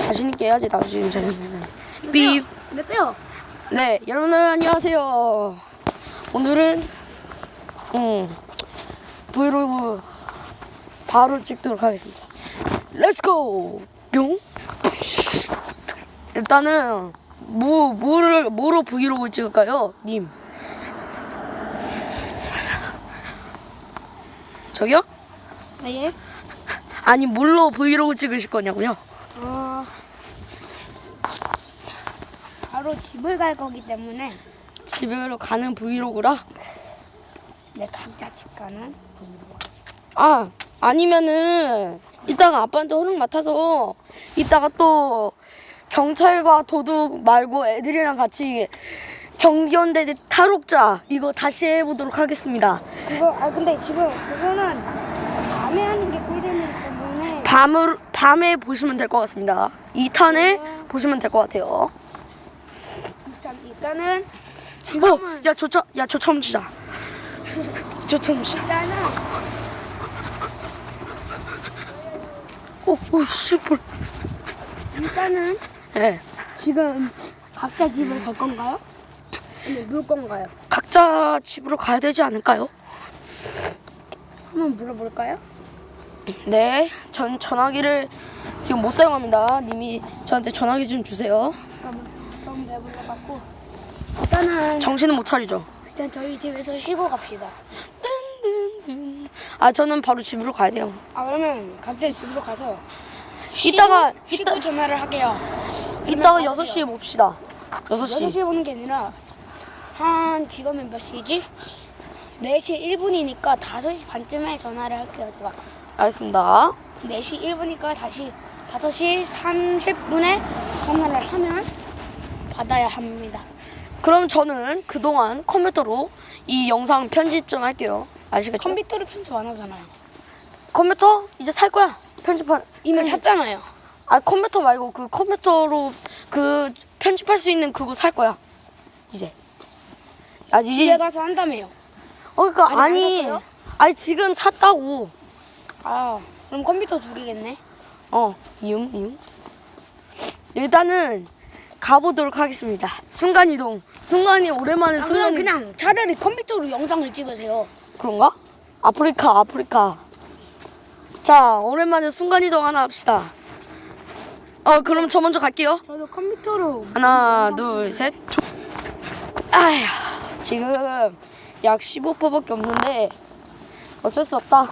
자신있게 해야지. 나 지금 자신있게. 삐. 됐대요. 네, 여러분들 안녕하세요. 오늘은 브이로그 바로 찍도록 하겠습니다. 렛츠고! 뿅! 일단은 뭐로 브이로그 찍을까요, 님? 저기요? 네. 아니, 뭘로 브이로그 찍으실 거냐고요? 바로 집을 갈 거기 때문에 집으로 가는 브이로그라? 네, 각자 집 가는 브이로그. 아, 아니면은 이따가 아빠한테 허락 맡아서 이따가 또 경찰과 도둑 말고 애들이랑 같이 경비원대 탈옥자 이거 다시 해보도록 하겠습니다. 근데 지금 그거는 밤에 하는 게 꿀잼이기 때문에 밤에 보시면 될 것 같습니다. 2탄에 보시면 될 것 같아요. 일단은 지금은 야, 저 처음 치자. 저 처음 치자. 씨발. 일단은 네. 지금 각자 집을 갈 건가요? 아니면 놀 건가요? 각자 집으로 가야 되지 않을까요? 한번 물어볼까요? 네, 전 전화기를 지금 못 사용합니다. 님이 저한테 전화기 좀 주세요. 잠깐만, 너무 배불러갖고 일단은 정신은 못 차리죠. 일단 저희 집에서 쉬고 갑시다. 아, 저는 바로 집으로 가야 돼요. 그러면 각자 집으로 가서 이따가 쉬고 전화를 할게요. 이따가 6시에 봅시다. 6시. 6시에 오는 게 아니라 지금은 몇 시지? 4시 1분이니까 5시 반쯤에 전화를 할게요. 제가 알겠습니다. 4시 1분이니까 다시 5시 30분에 전화를 하면 받아야 합니다. 그럼 저는 그동안 컴퓨터로 이 영상 편집 좀 할게요. 아시겠죠? 컴퓨터로 편집 안 하잖아요. 컴퓨터 이제 살 거야. 이미 샀잖아요. 아, 컴퓨터 말고 그 컴퓨터로 그 편집할 수 있는 그거 살 거야. 이제. 집에 가서 한다며요. 그러니까 아직 안 샀어요? 아니 지금 샀다고. 그럼 컴퓨터 두 개겠네. 이응. 일단은 가보도록 하겠습니다. 순간이동. 순간이 오랜만에 그럼 그냥 차라리 컴퓨터로 영상을 찍으세요. 그런가? 아프리카. 자, 오랜만에 순간이동 하나 합시다. 그럼 저 먼저 갈게요. 저도 컴퓨터로. 하나, 둘, 셋. 아휴, 지금 약 15%밖에 없는데 어쩔 수 없다.